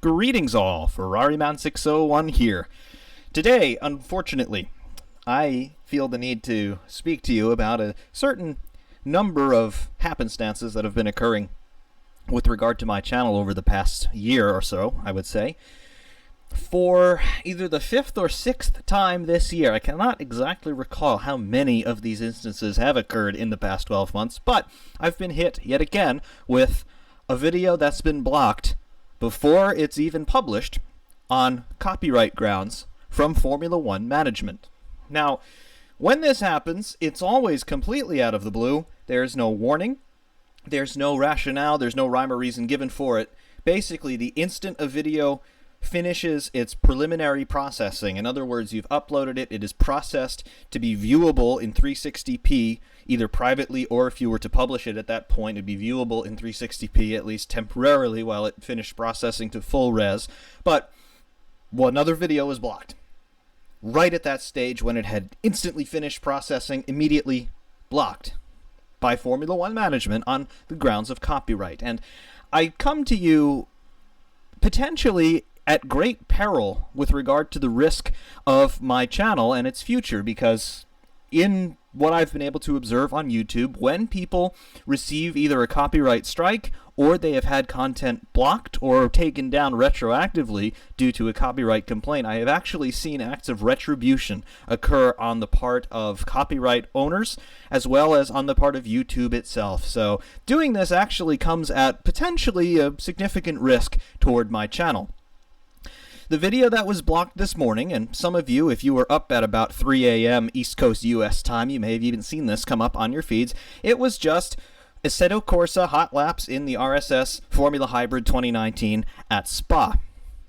Greetings all, FerrariMan601 here. Today, unfortunately, I feel the need to speak to you about a certain number of happenstances that have been occurring with regard to my channel over the past year or so, I would say. For either the 5th or 6th time this year, I cannot exactly recall how many of these instances have occurred in the past 12 months, but I've been hit yet again with a video that's been blocked before it's even published on copyright grounds from Formula One management. Now, when this happens, it's always completely out of the blue. There's no warning, there's no rationale, there's no rhyme or reason given for it. Basically, the instant a video finishes its preliminary processing, in other words, you've uploaded it, it is processed to be viewable in 360p, either privately or if you were to publish it at that point, it'd be viewable in 360p, at least temporarily, while it finished processing to full res. But another video was blocked. Right at that stage, when it had instantly finished processing, immediately blocked by Formula One management on the grounds of copyright. And I come to you potentially at great peril with regard to the risk of my channel and its future, because in what I've been able to observe on YouTube, when people receive either a copyright strike or they have had content blocked or taken down retroactively due to a copyright complaint, I have actually seen acts of retribution occur on the part of copyright owners as well as on the part of YouTube itself. So doing this actually comes at potentially a significant risk toward my channel. The video that was blocked this morning, and some of you, if you were up at about 3 a.m. East Coast US time, you may have even seen this come up on your feeds. It was just Assetto Corsa hot laps in the RSS Formula Hybrid 2019 at Spa.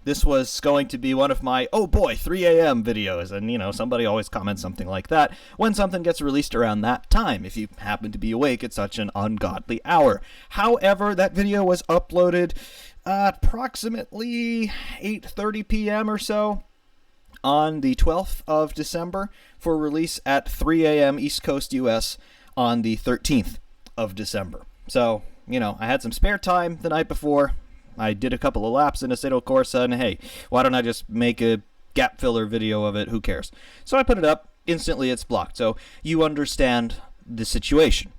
This was going to be one of my, oh boy, 3 a.m. videos, and you know, somebody always comments something like that when something gets released around that time, if you happen to be awake at such an ungodly hour. However, that video was uploaded approximately 8:30 p.m. or so on the 12th of December for release at 3 a.m. East Coast US on the 13th of December. So, you know, I had some spare time the night before. I did a couple of laps in Assetto Corsa, and hey, why don't I just make a gap filler video of it? Who cares? So I put it up. Instantly it's blocked. So you understand the situation.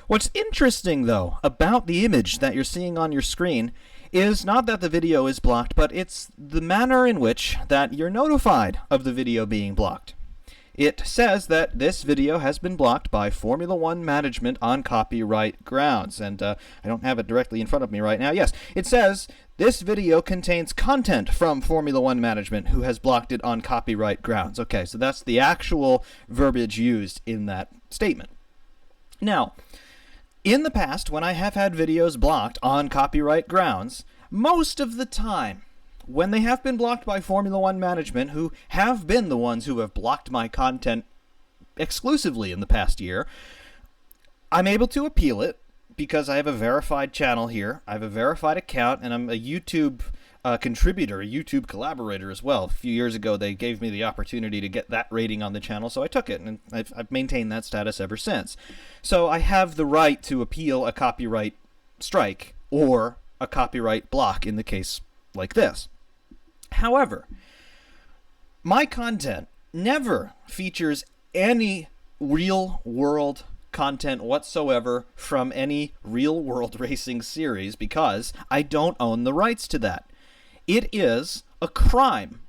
What's interesting, though, about the image that you're seeing on your screen is not that the video is blocked, but it's the manner in which that you're notified of the video being blocked. It says that this video has been blocked by Formula One management on copyright grounds. And I don't have it directly in front of me right now. Yes, it says this video contains content from Formula One management who has blocked it on copyright grounds. Okay, so that's the actual verbiage used in that statement. Now, in the past, when I have had videos blocked on copyright grounds, most of the time, when they have been blocked by Formula One management, who have been the ones who have blocked my content exclusively in the past year, I'm able to appeal it because I have a verified channel here. I have a verified account, and I'm a YouTube contributor, a YouTube collaborator as well. A few years ago, they gave me the opportunity to get that rating on the channel, so I took it, and I've maintained that status ever since. So I have the right to appeal a copyright strike or a copyright block in the case like this. However, my content never features any real-world content whatsoever from any real-world racing series because I don't own the rights to that. It is a crime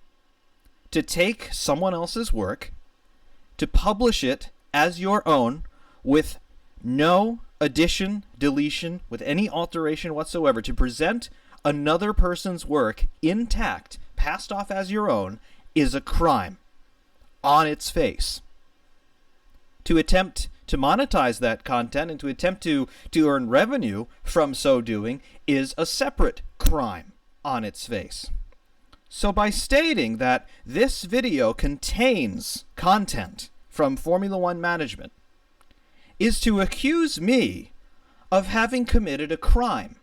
to take someone else's work, to publish it as your own with no addition, deletion, with any alteration whatsoever, to present another person's work intact, passed off as your own, is a crime on its face. To attempt to monetize that content and to attempt to earn revenue from so doing is a separate crime on its face. So by stating that this video contains content from Formula One management is to accuse me of having committed a crime.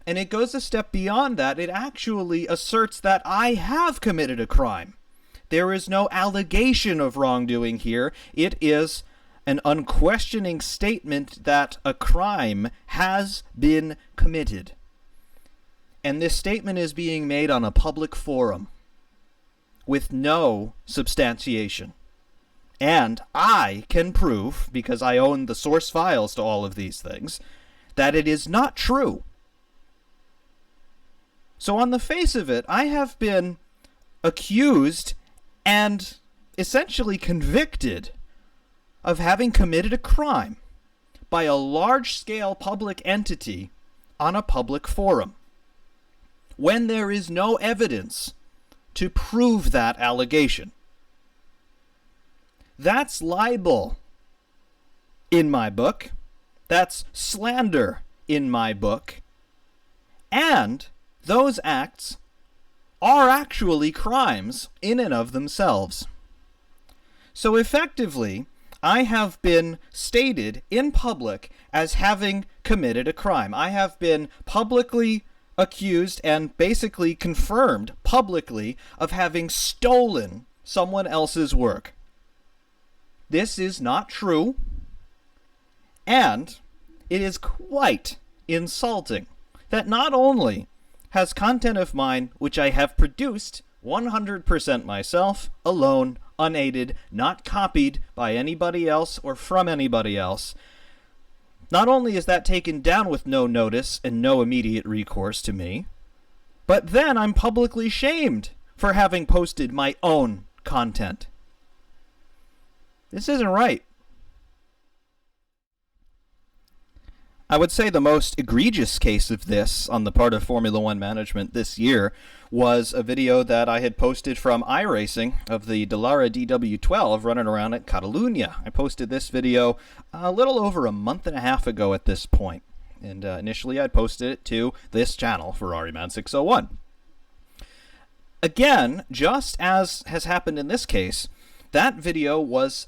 And it goes a step beyond that. It actually asserts that I have committed a crime. There is no allegation of wrongdoing here. It is an unquestioning statement that a crime has been committed. And this statement is being made on a public forum with no substantiation. And I can prove, because I own the source files to all of these things, that it is not true. So on the face of it, I have been accused and essentially convicted of having committed a crime by a large-scale public entity on a public forum, when there is no evidence to prove that allegation. That's libel in my book. That's slander in my book. And those acts are actually crimes in and of themselves. So effectively, I have been stated in public as having committed a crime. I have been publicly accused and basically confirmed publicly of having stolen someone else's work. This is not true, and it is quite insulting that not only has content of mine which I have produced 100% myself, alone, unaided, not copied by anybody else or from anybody else, not only is that taken down with no notice and no immediate recourse to me, but then I'm publicly shamed for having posted my own content. This isn't right. I would say the most egregious case of this on the part of Formula One management this year was a video that I had posted from iRacing of the Dallara DW12 running around at Catalunya. I posted this video a little over a month and a half ago at this point, and initially I posted it to this channel, Ferrari 601. Again, just as has happened in this case, that video was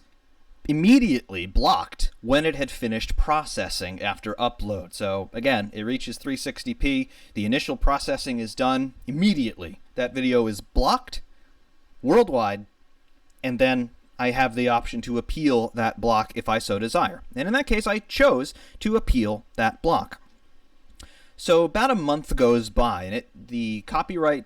immediately blocked when it had finished processing after upload. So again, it reaches 360p, the initial processing is done immediately. That video is blocked worldwide, and then I have the option to appeal that block if I so desire. And in that case, I chose to appeal that block. So about a month goes by, and the copyright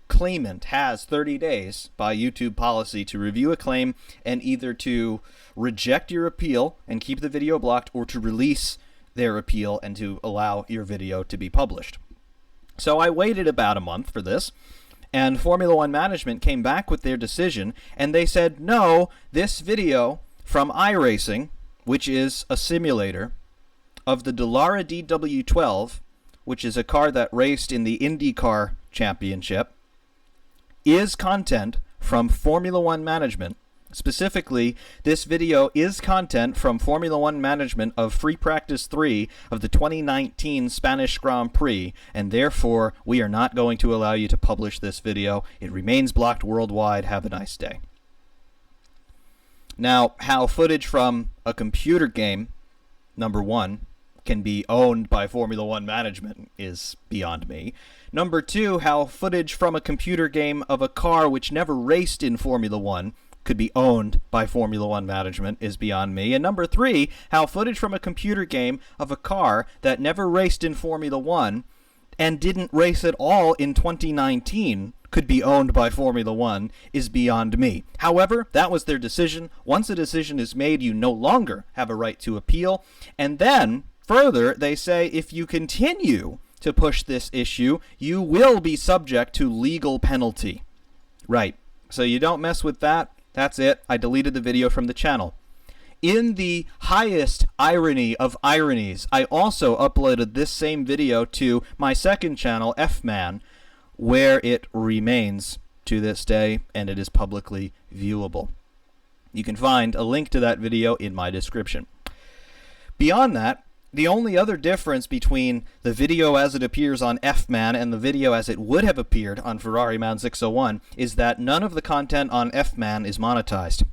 claimant has 30 days by YouTube policy to review a claim and either to reject your appeal and keep the video blocked, or to release their appeal and to allow your video to be published. So I waited about a month for this, and Formula One management came back with their decision, and they said, no, this video from iRacing, which is a simulator of the Dallara DW12, which is a car that raced in the IndyCar Championship, is content from Formula One management. Specifically, this video is content from Formula One management of Free Practice 3 of the 2019 Spanish Grand Prix, and therefore we are not going to allow you to publish this video. It remains blocked worldwide. Have a nice day. Now, how footage from a computer game, number one, can be owned by Formula One management is beyond me. Number two, how footage from a computer game of a car which never raced in Formula One could be owned by Formula One management is beyond me. And number three, how footage from a computer game of a car that never raced in Formula One and didn't race at all in 2019 could be owned by Formula One is beyond me. However, that was their decision. Once a decision is made, you no longer have a right to appeal. And then, further, they say if you continue to push this issue, you will be subject to legal penalty. Right. So you don't mess with that. That's it. I deleted the video from the channel. In the highest irony of ironies, I also uploaded this same video to my second channel, F-Man, where it remains to this day, and it is publicly viewable. You can find a link to that video in my description. Beyond that, the only other difference between the video as it appears on F-Man and the video as it would have appeared on Ferrari 601 is that none of the content on F-Man is monetized.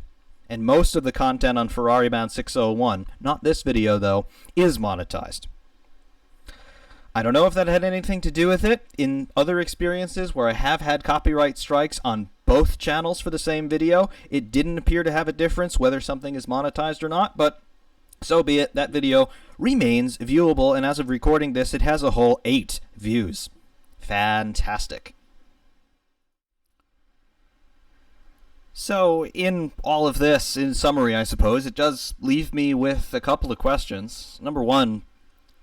And most of the content on Ferrari 601, not this video though, is monetized. I don't know if that had anything to do with it. In other experiences where I have had copyright strikes on both channels for the same video, it didn't appear to have a difference whether something is monetized or not, but so be it. That video remains viewable, and as of recording this, it has a whole 8 views. Fantastic. So, in all of this, in summary, I suppose, it does leave me with a couple of questions. Number one,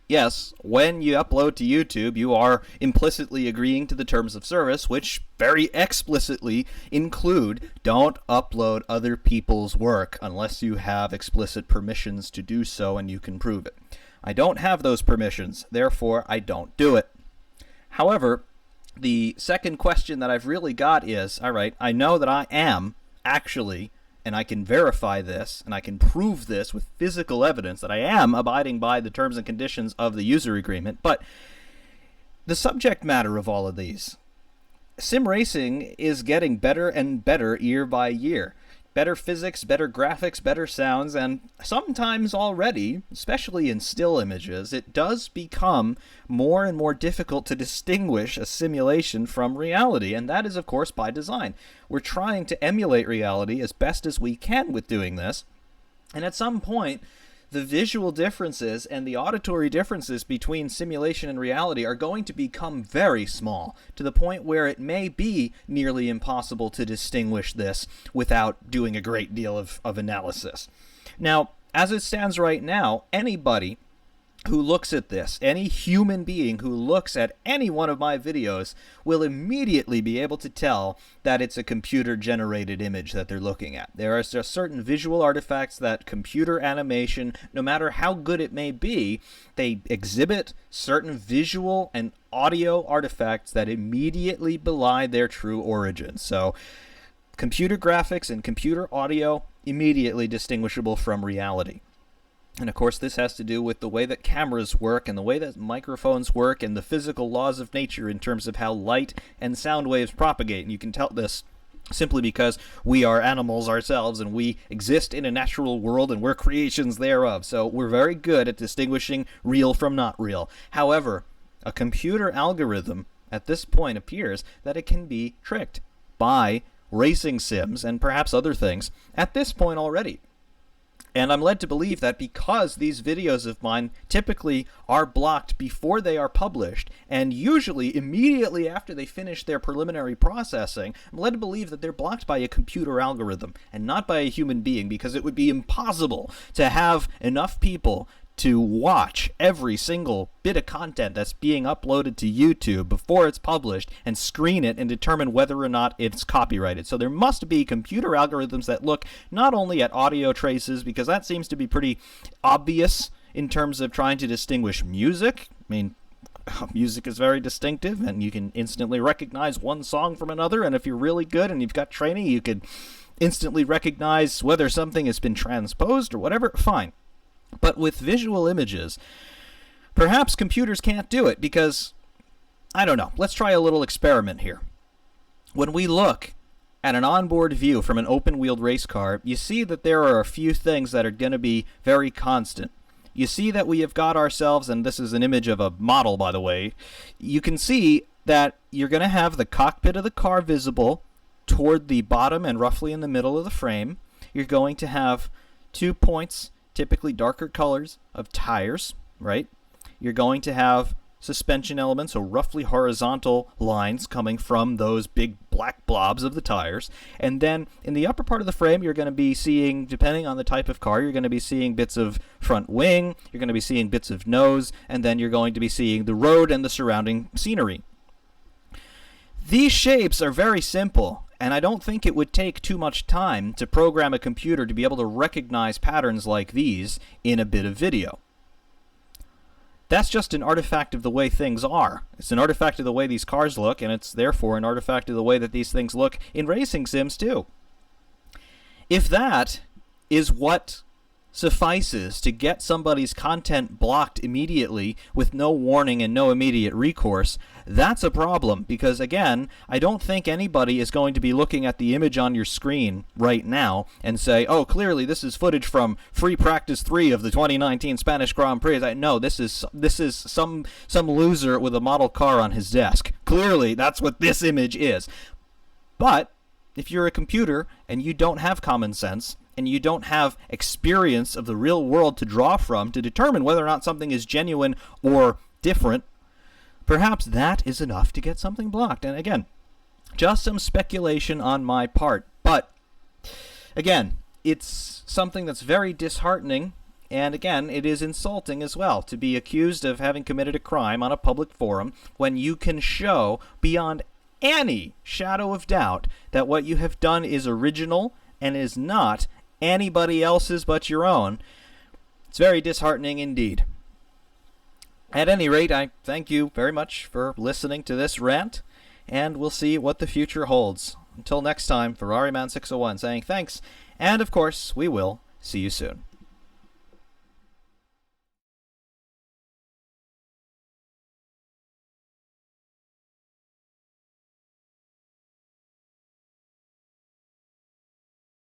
yes, when you upload to YouTube, you are implicitly agreeing to the terms of service, which very explicitly include don't upload other people's work unless you have explicit permissions to do so and you can prove it. I don't have those permissions, therefore I don't do it. However, the second question that I've really got is, all right, I know that I am actually, and I can verify this, and I can prove this with physical evidence that I am abiding by the terms and conditions of the user agreement, but the subject matter of all of these, sim racing is getting better and better year by year. Better physics, better graphics, better sounds, and sometimes already, especially in still images, it does become more and more difficult to distinguish a simulation from reality, and that is, of course, by design. We're trying to emulate reality as best as we can with doing this, and at some point, the visual differences and the auditory differences between simulation and reality are going to become very small, to the point where it may be nearly impossible to distinguish this without doing a great deal of analysis. Now, as it stands right now, anybody who looks at this, any human being who looks at any one of my videos will immediately be able to tell that it's a computer-generated image that they're looking at. There are just certain visual artifacts that computer animation, no matter how good it may be, they exhibit certain visual and audio artifacts that immediately belie their true origin. So, computer graphics and computer audio, immediately distinguishable from reality. And of course, this has to do with the way that cameras work and the way that microphones work and the physical laws of nature in terms of how light and sound waves propagate. And you can tell this simply because we are animals ourselves and we exist in a natural world and we're creations thereof. So we're very good at distinguishing real from not real. However, a computer algorithm at this point appears that it can be tricked by racing sims and perhaps other things at this point already. And I'm led to believe that because these videos of mine typically are blocked before they are published, and usually immediately after they finish their preliminary processing, I'm led to believe that they're blocked by a computer algorithm and not by a human being, because it would be impossible to have enough people to watch every single bit of content that's being uploaded to YouTube before it's published and screen it and determine whether or not it's copyrighted. So there must be computer algorithms that look not only at audio traces, because that seems to be pretty obvious in terms of trying to distinguish music. I mean, music is very distinctive and you can instantly recognize one song from another, and if you're really good and you've got training, you could instantly recognize whether something has been transposed or whatever. Fine. But with visual images, perhaps computers can't do it because, I don't know, let's try a little experiment here. When we look at an onboard view from an open-wheeled race car, you see that there are a few things that are going to be very constant. You see that we have got ourselves, and this is an image of a model, by the way, you can see that you're going to have the cockpit of the car visible toward the bottom and roughly in the middle of the frame. You're going to have 2 points, typically darker colors, of tires, right? You're going to have suspension elements, so roughly horizontal lines coming from those big black blobs of the tires. And then in the upper part of the frame, you're going to be seeing, depending on the type of car, you're going to be seeing bits of front wing, you're going to be seeing bits of nose, and then you're going to be seeing the road and the surrounding scenery. These shapes are very simple, and I don't think it would take too much time to program a computer to be able to recognize patterns like these in a bit of video. That's just an artifact of the way things are. It's an artifact of the way these cars look, and it's therefore an artifact of the way that these things look in racing sims too. If that is what suffices to get somebody's content blocked immediately with no warning and no immediate recourse, that's a problem, because again, I don't think anybody is going to be looking at the image on your screen right now and say, oh, clearly this is footage from free practice 3 of the 2019 Spanish Grand Prix. No, this is some loser with a model car on his desk. Clearly, that's what this image is. But if you're a computer and you don't have common sense, and you don't have experience of the real world to draw from to determine whether or not something is genuine or different, perhaps that is enough to get something blocked. And again, just some speculation on my part. But again, it's something that's very disheartening. And again, it is insulting as well to be accused of having committed a crime on a public forum when you can show beyond any shadow of doubt that what you have done is original and is not anybody else's but your own. It's very disheartening indeed. At any rate, I thank you very much for listening to this rant, and we'll see what the future holds. Until next time, Ferrari Man 601 saying thanks, and of course, we will see you soon.